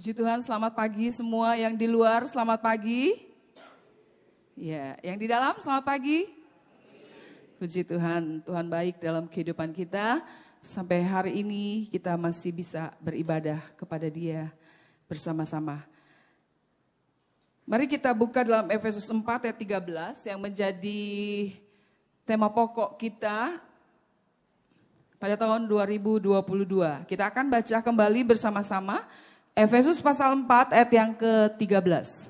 Puji Tuhan, selamat pagi semua yang di luar, selamat pagi. Ya, yang di dalam, selamat pagi. Puji Tuhan, Tuhan baik dalam kehidupan kita. Sampai hari ini kita masih bisa beribadah kepada Dia bersama-sama. Mari kita buka dalam Efesus 4 ayat 13 yang menjadi tema pokok kita pada tahun 2022. Kita akan baca kembali bersama-sama Efesus pasal 4 ayat yang ke-13.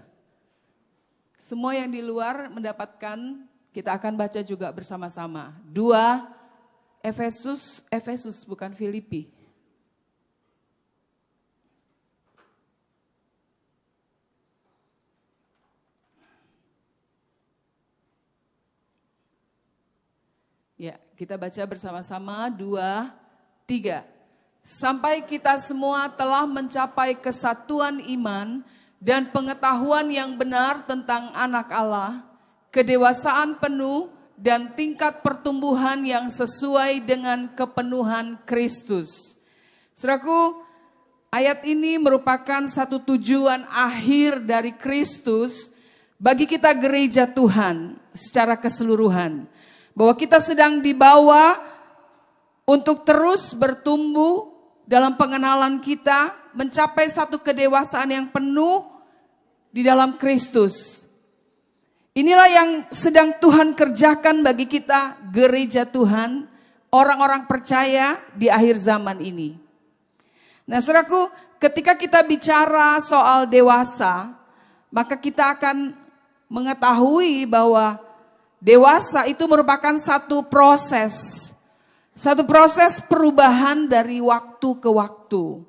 Semua yang di luar mendapatkan, kita akan baca juga bersama-sama. 2 Efesus bukan Filipi. Ya, kita baca bersama-sama 2, 3. Sampai kita semua telah mencapai kesatuan iman dan pengetahuan yang benar tentang anak Allah, kedewasaan penuh dan tingkat pertumbuhan yang sesuai dengan kepenuhan Kristus. Saudaraku, ayat ini merupakan satu tujuan akhir dari Kristus bagi kita gereja Tuhan secara keseluruhan. Bahwa kita sedang dibawa untuk terus bertumbuh dalam pengenalan kita, mencapai satu kedewasaan yang penuh di dalam Kristus. Inilah yang sedang Tuhan kerjakan bagi kita, gereja Tuhan, orang-orang percaya di akhir zaman ini. Nah, saudaraku, ketika kita bicara soal dewasa, maka kita akan mengetahui bahwa dewasa itu merupakan satu proses perubahan dari waktu ke waktu.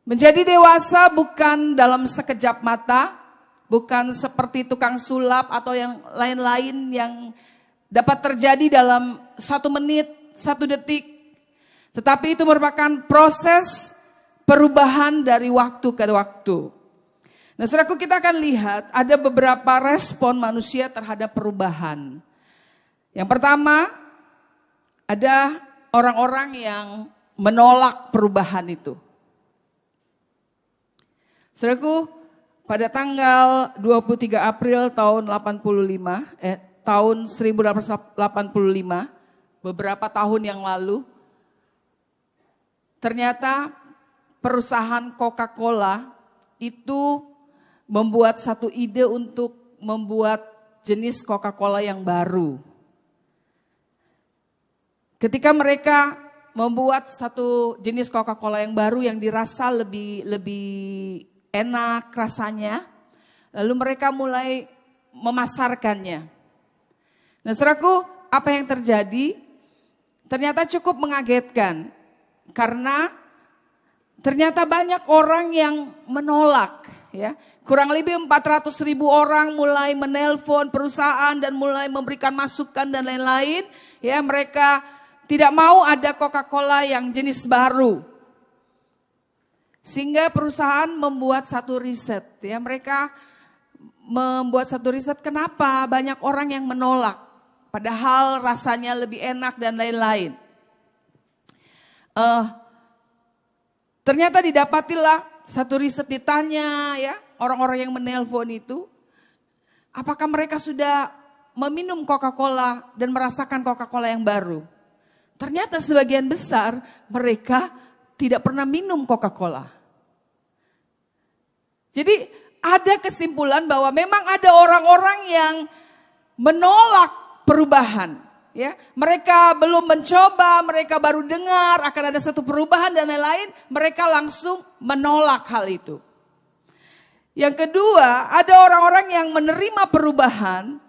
Menjadi dewasa bukan dalam sekejap mata, bukan seperti tukang sulap atau yang lain-lain yang dapat terjadi dalam 1 menit, 1 detik. Tetapi itu merupakan proses perubahan dari waktu ke waktu. Nah, saudaraku, kita akan lihat ada beberapa respon manusia terhadap perubahan. Yang pertama, ada orang-orang yang menolak perubahan itu. Saudaraku, pada tanggal 23 April tahun 1885, beberapa tahun yang lalu, ternyata perusahaan Coca-Cola itu membuat satu ide untuk membuat jenis Coca-Cola yang baru. Ketika mereka membuat satu jenis Coca-Cola yang baru yang dirasa lebih enak rasanya, lalu mereka mulai memasarkannya. Nah, saudaraku, apa yang terjadi? Ternyata cukup mengagetkan karena ternyata banyak orang yang menolak, ya. Kurang lebih 400.000 orang mulai menelpon perusahaan dan mulai memberikan masukan dan lain-lain, ya. Mereka tidak mau ada Coca-Cola yang jenis baru. Sehingga perusahaan membuat satu riset, ya. Mereka membuat satu riset kenapa banyak orang yang menolak. Padahal rasanya lebih enak dan lain-lain. Ternyata didapatilah satu riset, ditanya, ya, orang-orang yang menelpon itu, apakah mereka sudah meminum Coca-Cola dan merasakan Coca-Cola yang baru? Ternyata sebagian besar mereka tidak pernah minum Coca-Cola. Jadi ada kesimpulan bahwa memang ada orang-orang yang menolak perubahan. Ya, mereka belum mencoba, mereka baru dengar akan ada satu perubahan dan lain-lain, mereka langsung menolak hal itu. Yang kedua, ada orang-orang yang menerima perubahan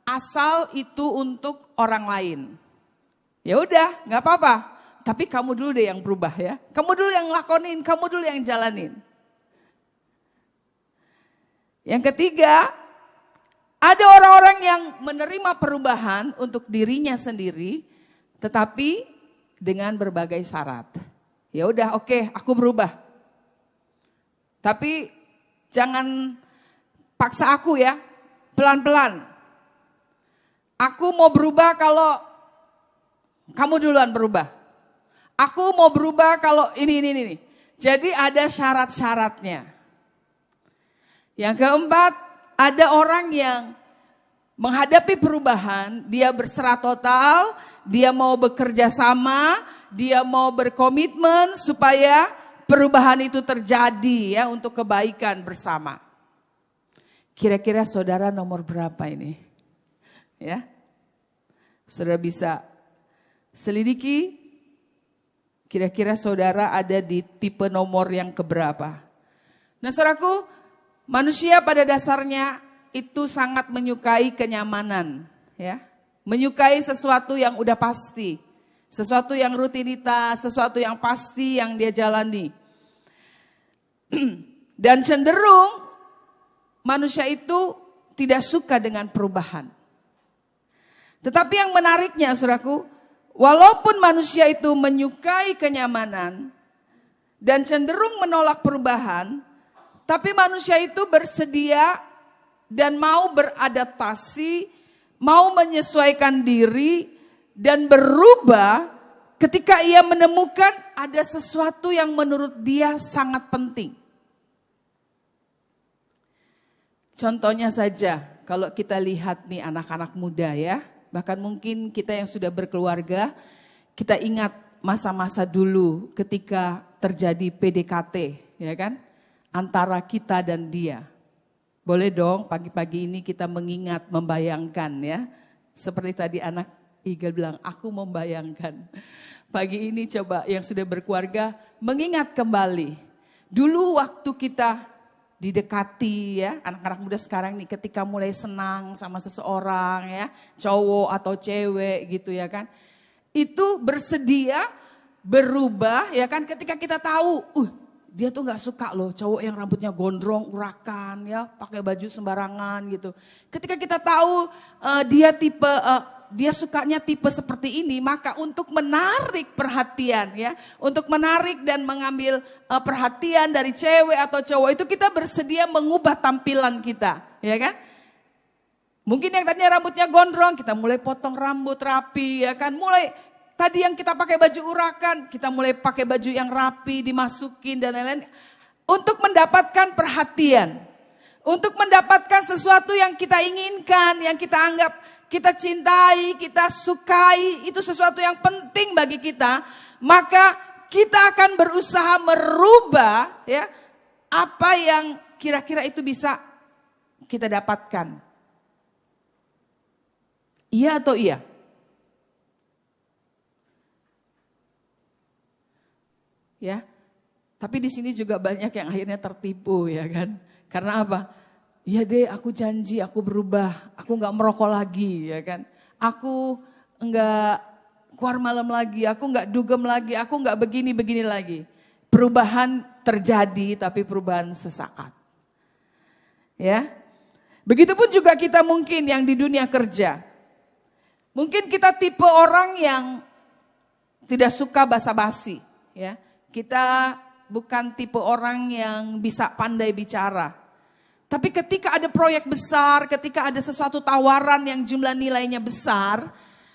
asal itu untuk orang lain. Ya udah, nggak apa-apa. Tapi kamu dulu deh yang berubah, ya. Kamu dulu yang lakonin, kamu dulu yang jalanin. Yang ketiga, ada orang-orang yang menerima perubahan untuk dirinya sendiri, tetapi dengan berbagai syarat. Ya udah, oke, aku berubah. Tapi jangan paksa aku, ya. Pelan-pelan. Aku mau berubah kalau kamu duluan berubah. Aku mau berubah kalau ini. Jadi ada syarat-syaratnya. Yang keempat, ada orang yang menghadapi perubahan, dia berserah total, dia mau bekerja sama, dia mau berkomitmen supaya perubahan itu terjadi ya untuk kebaikan bersama. Kira-kira saudara nomor berapa ini? Ya. Saudara bisa selidiki, kira-kira saudara ada di tipe nomor yang keberapa. Nah saudaraku, manusia pada dasarnya itu sangat menyukai kenyamanan, ya, menyukai sesuatu yang udah pasti, sesuatu yang rutinitas, sesuatu yang pasti yang dia jalani. Dan cenderung manusia itu tidak suka dengan perubahan. Tetapi yang menariknya, saudaraku, walaupun manusia itu menyukai kenyamanan dan cenderung menolak perubahan, tapi manusia itu bersedia dan mau beradaptasi, mau menyesuaikan diri dan berubah ketika ia menemukan ada sesuatu yang menurut dia sangat penting. Contohnya saja, kalau kita lihat nih anak-anak muda ya, bahkan mungkin kita yang sudah berkeluarga, kita ingat masa-masa dulu ketika terjadi PDKT, ya kan, antara kita dan dia. Boleh dong pagi-pagi ini kita mengingat, membayangkan ya. Seperti tadi anak Igel bilang, aku membayangkan. Pagi ini coba yang sudah berkeluarga mengingat kembali. Dulu waktu kita didekati ya, anak-anak muda sekarang nih ketika mulai senang sama seseorang ya, cowok atau cewek gitu ya kan. Itu bersedia berubah ya kan ketika kita tahu, dia tuh gak suka loh cowok yang rambutnya gondrong, urakan ya, pakai baju sembarangan gitu. Ketika kita tahu dia sukanya tipe seperti ini, maka untuk menarik perhatian ya, untuk menarik dan mengambil perhatian dari cewek atau cowok itu kita bersedia mengubah tampilan kita, ya kan? Mungkin yang tadinya rambutnya gondrong, kita mulai potong rambut rapi ya kan, mulai tadi yang kita pakai baju urakan, kita mulai pakai baju yang rapi, dimasukin dan lain-lain. Untuk mendapatkan perhatian. Untuk mendapatkan sesuatu yang kita inginkan, yang kita anggap kita cintai, kita sukai. Itu sesuatu yang penting bagi kita. Maka kita akan berusaha merubah ya, apa yang kira-kira itu bisa kita dapatkan. Iya atau iya? Ya, tapi di sini juga banyak yang akhirnya tertipu ya kan. Karena apa? Ya deh aku janji aku berubah, aku gak merokok lagi ya kan. Aku gak keluar malam lagi, aku gak dugem lagi, aku gak begini-begini lagi. Perubahan terjadi tapi perubahan sesaat. Ya, begitupun juga kita mungkin yang di dunia kerja. Mungkin kita tipe orang yang tidak suka basa-basi ya. Kita bukan tipe orang yang bisa pandai bicara. Tapi ketika ada proyek besar, ketika ada sesuatu tawaran yang jumlah nilainya besar,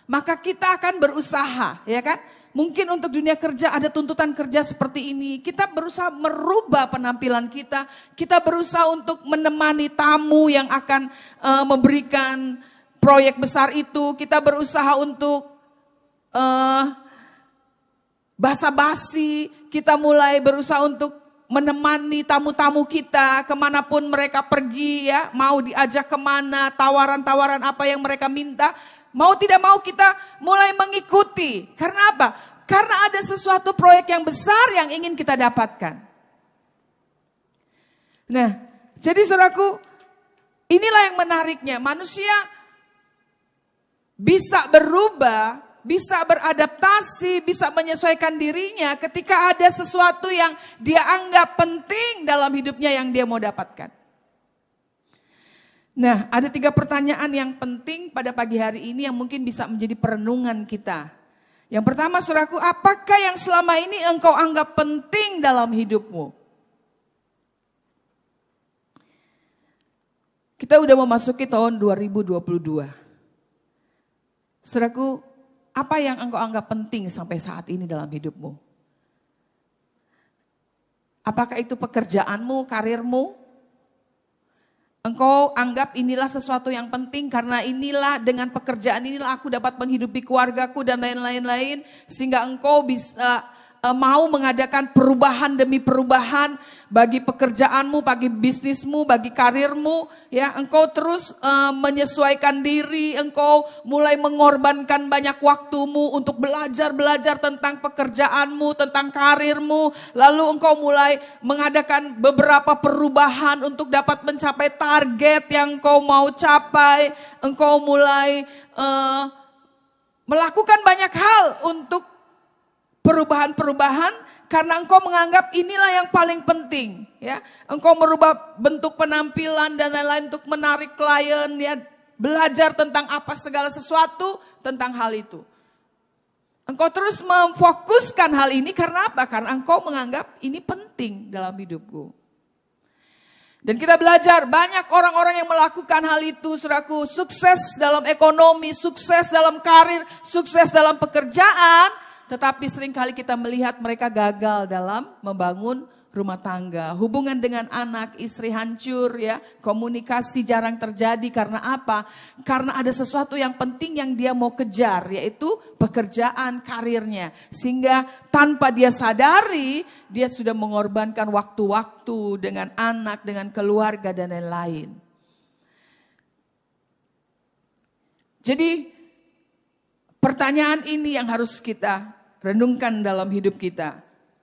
maka kita akan berusaha, ya kan? Mungkin untuk dunia kerja ada tuntutan kerja seperti ini. Kita berusaha merubah penampilan kita. Kita berusaha untuk menemani tamu yang akan memberikan proyek besar itu. Kita berusaha untuk basa-basi, kita mulai berusaha untuk menemani tamu-tamu kita kemanapun mereka pergi ya, mau diajak kemana, tawaran-tawaran apa yang mereka minta, mau tidak mau kita mulai mengikuti. Karena apa? Karena ada sesuatu proyek yang besar yang ingin kita dapatkan. Nah, jadi saudaraku, inilah yang menariknya, manusia bisa berubah, bisa beradaptasi, bisa menyesuaikan dirinya ketika ada sesuatu yang dia anggap penting dalam hidupnya yang dia mau dapatkan. Nah, ada 3 pertanyaan yang penting pada pagi hari ini yang mungkin bisa menjadi perenungan kita. Yang pertama, saudaraku, apakah yang selama ini engkau anggap penting dalam hidupmu? Kita udah memasuki tahun 2022. Saudaraku, apa yang engkau anggap penting sampai saat ini dalam hidupmu? Apakah itu pekerjaanmu, karirmu? Engkau anggap inilah sesuatu yang penting karena inilah dengan pekerjaan inilah aku dapat menghidupi keluargaku dan lain-lain. Sehingga engkau bisa mau mengadakan perubahan demi perubahan bagi pekerjaanmu, bagi bisnismu, bagi karirmu. Ya, engkau terus menyesuaikan diri, engkau mulai mengorbankan banyak waktumu untuk belajar tentang pekerjaanmu, tentang karirmu. Lalu engkau mulai mengadakan beberapa perubahan untuk dapat mencapai target yang engkau mau capai. Engkau mulai melakukan banyak hal untuk perubahan-perubahan karena engkau menganggap inilah yang paling penting, ya. Engkau merubah bentuk penampilan dan lain-lain untuk menarik klien, ya. Belajar tentang apa segala sesuatu tentang hal itu. Engkau terus memfokuskan hal ini karena apa? Karena engkau menganggap ini penting dalam hidupku. Dan kita belajar banyak orang-orang yang melakukan hal itu, saudaraku, sukses dalam ekonomi, sukses dalam karir, sukses dalam pekerjaan. Tetapi seringkali kita melihat mereka gagal dalam membangun rumah tangga. Hubungan dengan anak, istri hancur, ya. Komunikasi jarang terjadi karena apa? Karena ada sesuatu yang penting yang dia mau kejar, yaitu pekerjaan, karirnya. Sehingga tanpa dia sadari, dia sudah mengorbankan waktu-waktu dengan anak, dengan keluarga dan lain-lain. Jadi pertanyaan ini yang harus kita renungkan dalam hidup kita.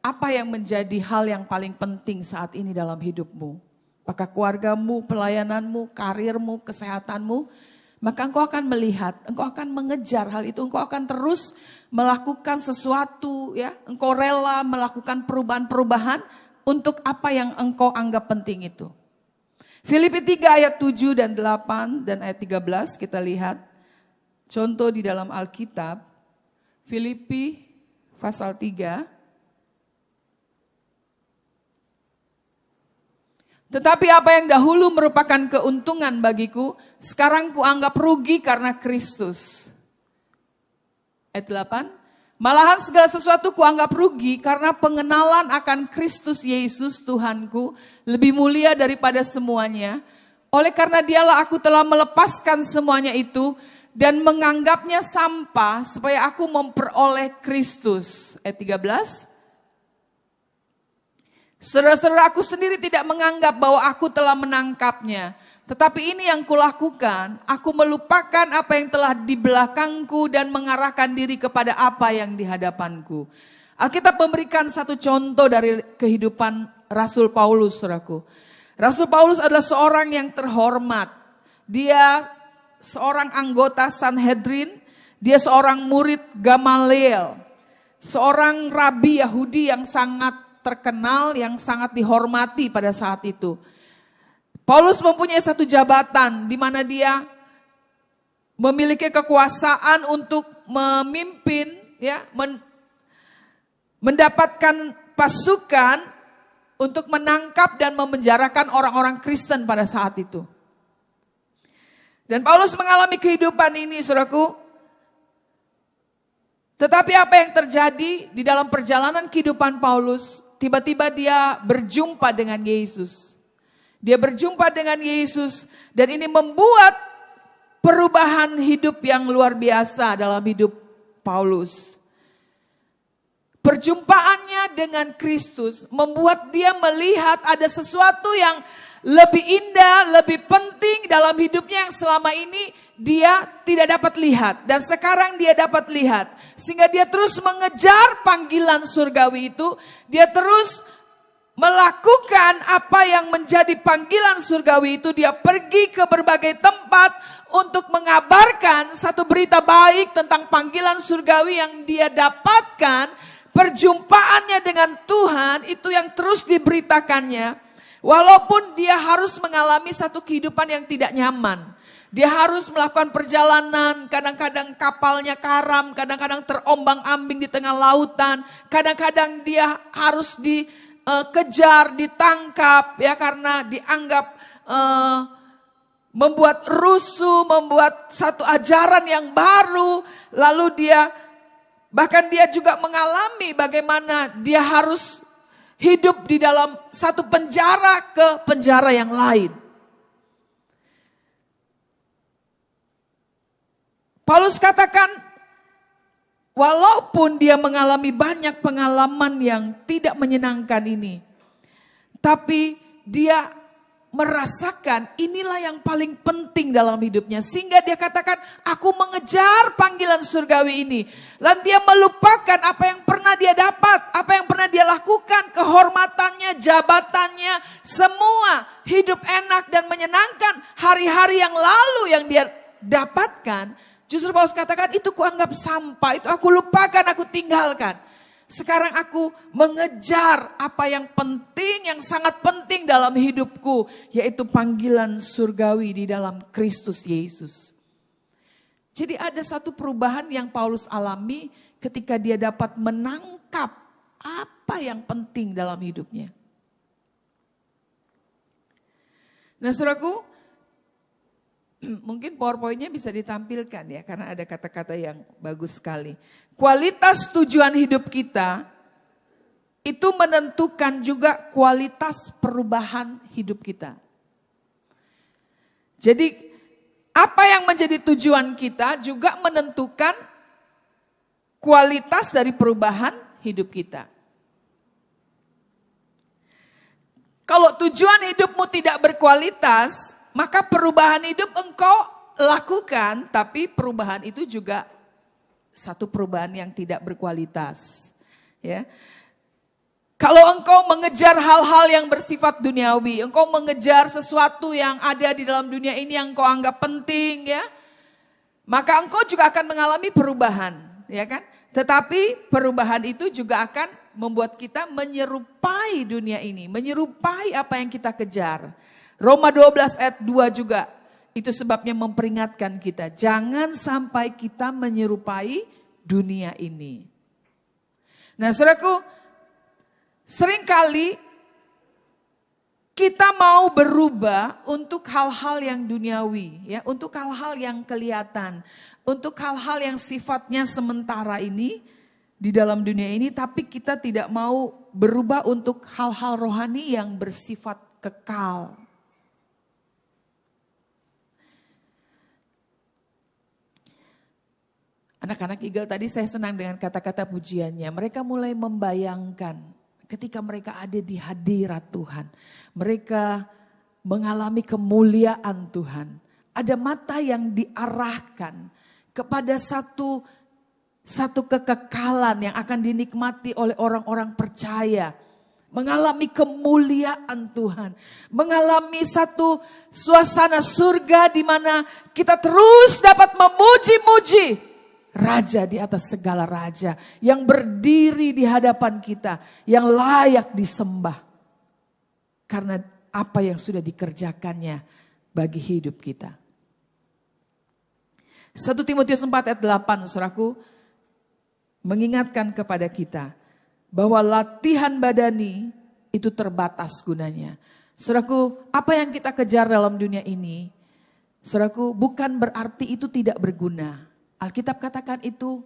Apa yang menjadi hal yang paling penting saat ini dalam hidupmu? Apakah keluargamu, pelayananmu, karirmu, kesehatanmu? Maka engkau akan melihat, engkau akan mengejar hal itu. Engkau akan terus melakukan sesuatu, ya. Engkau rela melakukan perubahan-perubahan untuk apa yang engkau anggap penting itu. Filipi 3 ayat 7 dan 8 dan ayat 13 kita lihat. Contoh di dalam Alkitab. Filipi pasal 3. Tetapi apa yang dahulu merupakan keuntungan bagiku, sekarang kuanggap rugi karena Kristus. Ayat 8. Malahan segala sesuatu kuanggap rugi karena pengenalan akan Kristus Yesus Tuhanku lebih mulia daripada semuanya. Oleh karena dialah aku telah melepaskan semuanya itu dan menganggapnya sampah supaya aku memperoleh Kristus. Ayat 13. Saudara-saudara, aku sendiri tidak menganggap bahwa aku telah menangkapnya. Tetapi ini yang kulakukan, aku melupakan apa yang telah di belakangku dan mengarahkan diri kepada apa yang di hadapanku. Alkitab memberikan satu contoh dari kehidupan Rasul Paulus, saudaraku. Rasul Paulus adalah seorang yang terhormat. Dia seorang anggota Sanhedrin, dia seorang murid Gamaliel, seorang rabi Yahudi yang sangat terkenal, yang sangat dihormati pada saat itu. Paulus mempunyai satu jabatan di mana dia memiliki kekuasaan untuk memimpin, ya, mendapatkan pasukan untuk menangkap dan memenjarakan orang-orang Kristen pada saat itu. Dan Paulus mengalami kehidupan ini, saudaraku. Tetapi apa yang terjadi di dalam perjalanan kehidupan Paulus, tiba-tiba dia berjumpa dengan Yesus. Dia berjumpa dengan Yesus dan ini membuat perubahan hidup yang luar biasa dalam hidup Paulus. Perjumpaannya dengan Kristus membuat dia melihat ada sesuatu yang lebih indah, lebih penting dalam hidupnya yang selama ini dia tidak dapat lihat. Dan sekarang dia dapat lihat. Sehingga dia terus mengejar panggilan surgawi itu. Dia terus melakukan apa yang menjadi panggilan surgawi itu. Dia pergi ke berbagai tempat untuk mengabarkan satu berita baik tentang panggilan surgawi yang dia dapatkan. Perjumpaannya dengan Tuhan itu yang terus diberitakannya. Walaupun dia harus mengalami satu kehidupan yang tidak nyaman. Dia harus melakukan perjalanan, kadang-kadang kapalnya karam, kadang-kadang terombang-ambing di tengah lautan. Kadang-kadang dia harus dikejar, ditangkap, ya, karena dianggap membuat rusuh, membuat satu ajaran yang baru. Lalu bahkan dia juga mengalami bagaimana dia harus hidup di dalam satu penjara ke penjara yang lain. Paulus katakan, walaupun dia mengalami banyak pengalaman yang tidak menyenangkan ini, tapi dia merasakan inilah yang paling penting dalam hidupnya. Sehingga dia katakan, aku mengejar panggilan surgawi ini. Dan dia melupakan apa yang pernah dia dapat, apa yang pernah dia lakukan, kehormatannya, jabatannya, semua hidup enak dan menyenangkan. Hari-hari yang lalu yang dia dapatkan, justru Paulus katakan, itu kuanggap sampah, itu aku lupakan, aku tinggalkan. Sekarang aku mengejar apa yang penting, yang sangat penting dalam hidupku, yaitu panggilan surgawi di dalam Kristus Yesus. Jadi ada satu perubahan yang Paulus alami ketika dia dapat menangkap apa yang penting dalam hidupnya. Nah, saudaraku, mungkin PowerPoint-nya bisa ditampilkan ya, karena ada kata-kata yang bagus sekali. Kualitas tujuan hidup kita itu menentukan juga kualitas perubahan hidup kita. Jadi apa yang menjadi tujuan kita juga menentukan kualitas dari perubahan hidup kita. Kalau tujuan hidupmu tidak berkualitas, maka perubahan hidup engkau lakukan, tapi perubahan itu juga satu perubahan yang tidak berkualitas. Ya. Kalau engkau mengejar hal-hal yang bersifat duniawi, engkau mengejar sesuatu yang ada di dalam dunia ini yang engkau anggap penting, ya, maka engkau juga akan mengalami perubahan, ya kan? Tetapi perubahan itu juga akan membuat kita menyerupai dunia ini, menyerupai apa yang kita kejar. Roma 12 ayat 2 juga, itu sebabnya memperingatkan kita, jangan sampai kita menyerupai dunia ini. Nah, saudaraku, seringkali kita mau berubah untuk hal-hal yang duniawi, ya, untuk hal-hal yang kelihatan, untuk hal-hal yang sifatnya sementara ini di dalam dunia ini, tapi kita tidak mau berubah untuk hal-hal rohani yang bersifat kekal. Anak-anak Eagle tadi saya senang dengan kata-kata pujiannya. Mereka mulai membayangkan ketika mereka ada di hadirat Tuhan. Mereka mengalami kemuliaan Tuhan. Ada mata yang diarahkan kepada satu kekekalan yang akan dinikmati oleh orang-orang percaya. Mengalami kemuliaan Tuhan. Mengalami satu suasana surga di mana kita terus dapat memuji-muji Raja di atas segala raja yang berdiri di hadapan kita, yang layak disembah. Karena apa yang sudah dikerjakannya bagi hidup kita. 1 Timotius 4 ayat 8, saudaraku, mengingatkan kepada kita bahwa latihan badani itu terbatas gunanya. Saudaraku, apa yang kita kejar dalam dunia ini, saudaraku, bukan berarti itu tidak berguna. Alkitab katakan itu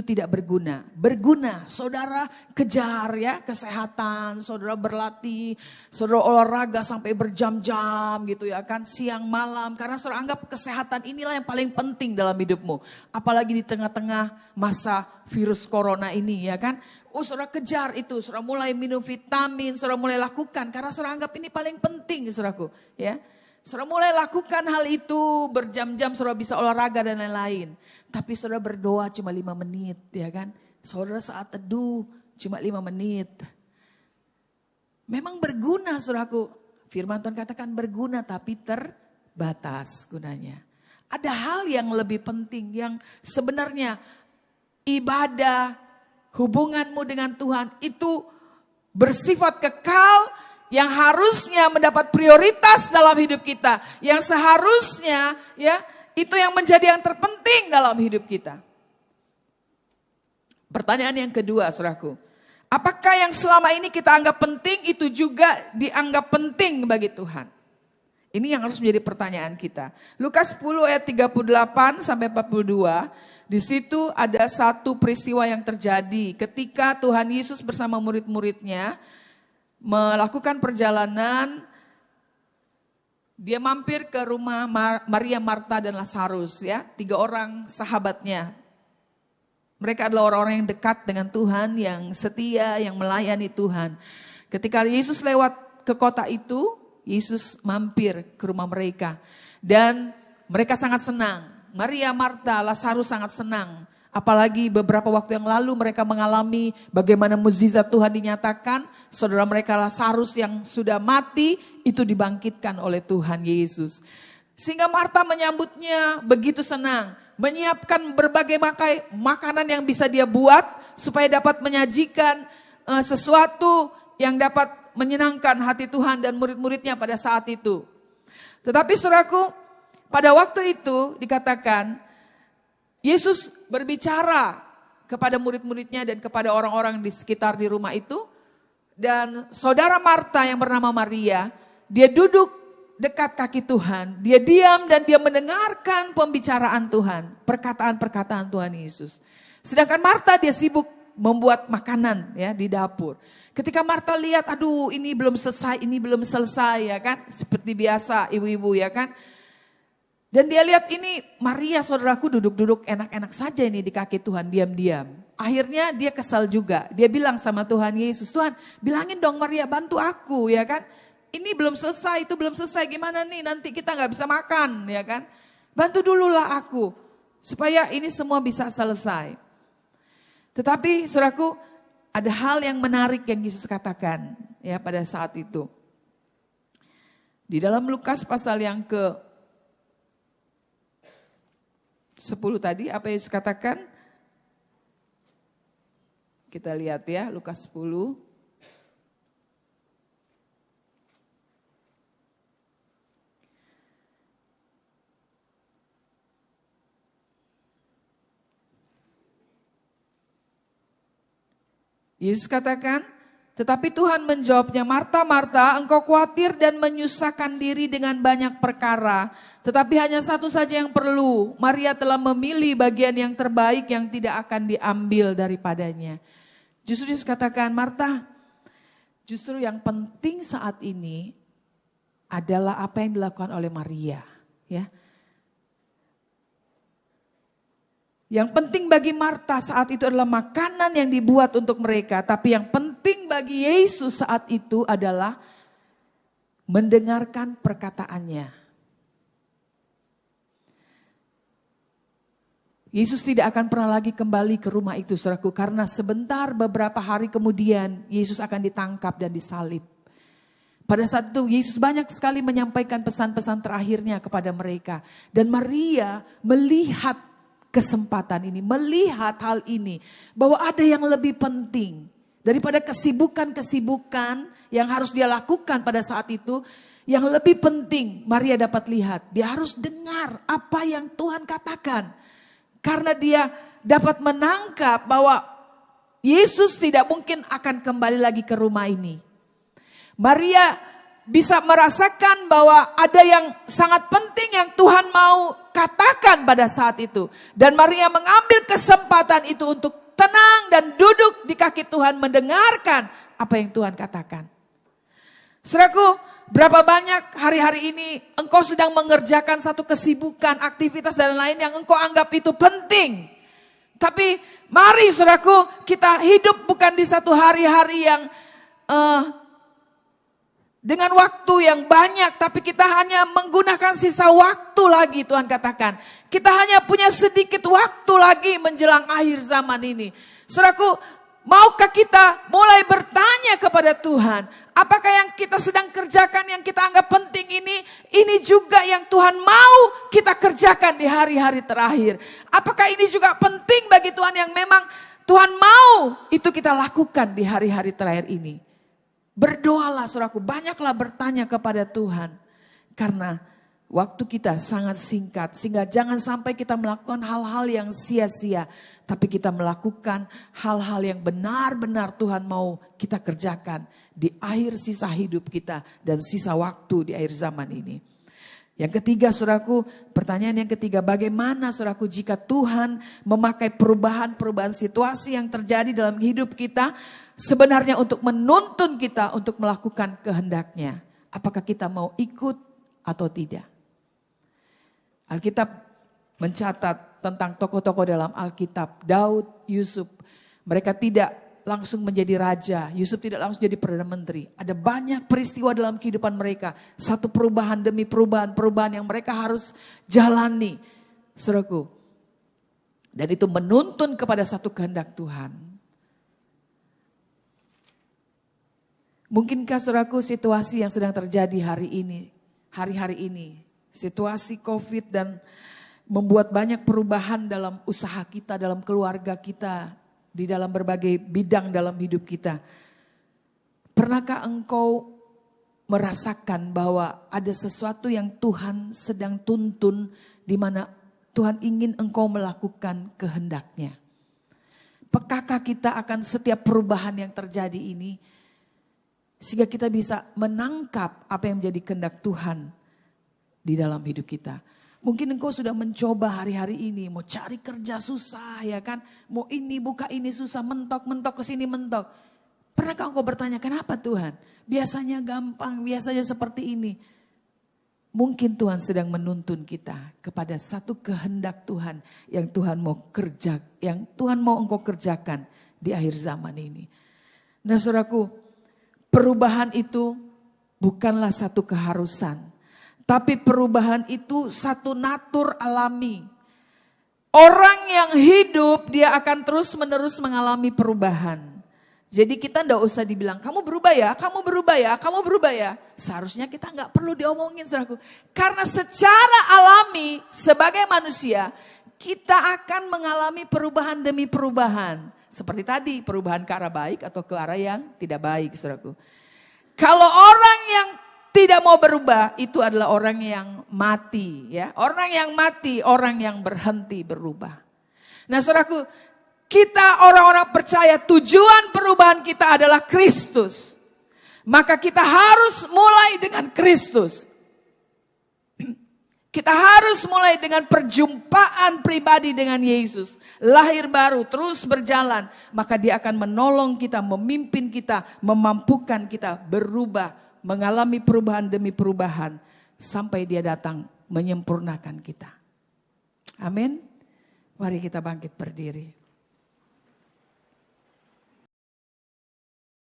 tidak berguna. Berguna, saudara kejar ya kesehatan, saudara berlatih, saudara olahraga sampai berjam-jam gitu ya kan, siang malam. Karena saudara anggap kesehatan inilah yang paling penting dalam hidupmu. Apalagi di tengah-tengah masa virus corona ini ya kan. Oh, saudara kejar itu, saudara mulai minum vitamin, saudara mulai lakukan. Karena saudara anggap ini paling penting saudaraku ya. Saudara mulai lakukan hal itu, berjam-jam saudara bisa olahraga dan lain-lain. Tapi saudara berdoa cuma 5 menit ya kan. Saudara saat teduh cuma 5 menit. Memang berguna saudaraku. Firman Tuhan katakan berguna tapi terbatas gunanya. Ada hal yang lebih penting yang sebenarnya ibadah, hubunganmu dengan Tuhan itu bersifat kekal. Yang harusnya mendapat prioritas dalam hidup kita. Yang seharusnya ya itu yang menjadi yang terpenting dalam hidup kita. Pertanyaan yang kedua saudaraku. Apakah yang selama ini kita anggap penting itu juga dianggap penting bagi Tuhan? Ini yang harus menjadi pertanyaan kita. Lukas 10 ayat 38 sampai 42. Di situ ada satu peristiwa yang terjadi ketika Tuhan Yesus bersama murid-muridnya melakukan perjalanan Dia mampir ke rumah Maria, Marta, dan Lazarus ya. 3 orang sahabatnya. Mereka adalah orang-orang yang dekat dengan Tuhan, yang setia, yang melayani Tuhan. Ketika Yesus lewat ke kota itu, Yesus mampir ke rumah mereka. Dan mereka sangat senang. Maria, Marta, Lazarus sangat senang. Apalagi beberapa waktu yang lalu mereka mengalami bagaimana mukjizat Tuhan dinyatakan. Saudara mereka Lazarus yang sudah mati itu dibangkitkan oleh Tuhan Yesus. Sehingga Marta menyambutnya begitu senang. Menyiapkan berbagai makanan yang bisa dia buat supaya dapat menyajikan sesuatu yang dapat menyenangkan hati Tuhan dan murid-muridnya pada saat itu. Tetapi saudaraku, pada waktu itu dikatakan Yesus berbicara kepada murid-muridnya dan kepada orang-orang di sekitar di rumah itu. Dan saudara Marta yang bernama Maria, dia duduk dekat kaki Tuhan. Dia diam dan dia mendengarkan pembicaraan Tuhan, perkataan-perkataan Tuhan Yesus. Sedangkan Marta dia sibuk membuat makanan ya di dapur. Ketika Marta lihat, aduh ini belum selesai ya kan. Seperti biasa ibu-ibu ya kan. Dan dia lihat ini Maria saudaraku duduk-duduk enak-enak saja ini di kaki Tuhan diam-diam. Akhirnya dia kesal juga. Dia bilang sama Tuhan Yesus, Tuhan bilangin dong Maria bantu aku ya kan. Ini belum selesai, itu belum selesai, gimana nih nanti kita gak bisa makan ya kan. Bantu dululah aku supaya ini semua bisa selesai. Tetapi saudaraku ada hal yang menarik yang Yesus katakan ya pada saat itu. Di dalam Lukas pasal yang ke 10 tadi apa Yesus katakan? Kita lihat ya Lukas 10. Yesus katakan, tetapi Tuhan menjawabnya, Marta, Marta, engkau khawatir dan menyusahkan diri dengan banyak perkara. Tetapi hanya satu saja yang perlu. Maria telah memilih bagian yang terbaik yang tidak akan diambil daripadanya. Justru Yesus katakan, Marta, justru yang penting saat ini adalah apa yang dilakukan oleh Maria. Ya. Yang penting bagi Marta saat itu adalah makanan yang dibuat untuk mereka. Tapi yang penting bagi Yesus saat itu adalah mendengarkan perkataannya. Yesus tidak akan pernah lagi kembali ke rumah itu saudaraku. Karena sebentar beberapa hari kemudian Yesus akan ditangkap dan disalib. Pada saat itu Yesus banyak sekali menyampaikan pesan-pesan terakhirnya kepada mereka. Dan Maria melihat kesempatan ini, melihat hal ini, bahwa ada yang lebih penting daripada kesibukan-kesibukan yang harus dia lakukan pada saat itu. Yang lebih penting Maria dapat lihat, dia harus dengar apa yang Tuhan katakan. Karena dia dapat menangkap bahwa Yesus tidak mungkin akan kembali lagi ke rumah ini. Maria bisa merasakan bahwa ada yang sangat penting yang Tuhan mau katakan pada saat itu. Dan Maria mengambil kesempatan itu untuk tenang dan duduk di kaki Tuhan mendengarkan apa yang Tuhan katakan. Saudaraku, berapa banyak hari-hari ini engkau sedang mengerjakan satu kesibukan, aktivitas dan lain yang engkau anggap itu penting. Tapi mari saudaraku, kita hidup bukan di satu hari-hari yang dengan waktu yang banyak, tapi kita hanya menggunakan sisa waktu lagi. Tuhan katakan, kita hanya punya sedikit waktu lagi menjelang akhir zaman ini. Saudaraku, maukah kita mulai bertanya kepada Tuhan, apakah yang kita sedang kerjakan yang kita anggap penting ini juga yang Tuhan mau kita kerjakan di hari-hari terakhir. Apakah ini juga penting bagi Tuhan yang memang Tuhan mau itu kita lakukan di hari-hari terakhir ini. Berdoalah saudaraku, banyaklah bertanya kepada Tuhan. Karena waktu kita sangat singkat. Sehingga jangan sampai kita melakukan hal-hal yang sia-sia. Tapi kita melakukan hal-hal yang benar-benar Tuhan mau kita kerjakan. Di akhir sisa hidup kita dan sisa waktu di akhir zaman ini. Yang ketiga saudaraku, pertanyaan yang ketiga. Bagaimana saudaraku jika Tuhan memakai perubahan-perubahan situasi yang terjadi dalam hidup kita. Sebenarnya untuk menuntun kita untuk melakukan kehendaknya. Apakah kita mau ikut atau tidak. Alkitab mencatat tentang tokoh-tokoh dalam Alkitab. Daud, Yusuf, mereka tidak langsung menjadi raja. Yusuf tidak langsung jadi Perdana Menteri. Ada banyak peristiwa dalam kehidupan mereka. Satu perubahan demi perubahan yang mereka harus jalani. Saudaraku. Dan itu menuntun kepada satu kehendak Tuhan. Mungkinkah saudaraku situasi yang sedang terjadi hari-hari ini, situasi COVID dan membuat banyak perubahan dalam usaha kita, dalam keluarga kita, di dalam berbagai bidang dalam hidup kita. Pernahkah engkau merasakan bahwa ada sesuatu yang Tuhan sedang tuntun di mana Tuhan ingin engkau melakukan kehendaknya? Pekakah kita akan setiap perubahan yang terjadi ini? Sehingga kita bisa menangkap apa yang menjadi kehendak Tuhan di dalam hidup kita. Mungkin engkau sudah mencoba hari-hari ini, mau cari kerja susah ya kan. Mau ini buka ini susah, mentok ke sini mentok. Pernahkah engkau bertanya, kenapa Tuhan? Biasanya gampang, biasanya seperti ini. Mungkin Tuhan sedang menuntun kita kepada satu kehendak Tuhan yang Tuhan mau engkau kerjakan di akhir zaman ini. Nah saudaraku, perubahan itu bukanlah satu keharusan. Tapi perubahan itu satu natur alami. Orang yang hidup dia akan terus-menerus mengalami perubahan. Jadi kita enggak usah dibilang kamu berubah ya, kamu berubah ya, kamu berubah ya. Seharusnya kita enggak perlu diomongin saudaraku. Karena secara alami sebagai manusia kita akan mengalami perubahan demi perubahan. Seperti tadi, perubahan ke arah baik atau ke arah yang tidak baik, saudaraku. Kalau orang yang tidak mau berubah, itu adalah orang yang mati. Ya. Orang yang mati, orang yang berhenti berubah. Nah saudaraku, kita orang-orang percaya tujuan perubahan kita adalah Kristus. Maka kita harus mulai dengan Kristus. Kita harus mulai dengan perjumpaan pribadi dengan Yesus. Lahir baru, terus berjalan. Maka dia akan menolong kita, memimpin kita, memampukan kita berubah. Mengalami perubahan demi perubahan. Sampai dia datang menyempurnakan kita. Amin. Mari kita bangkit berdiri.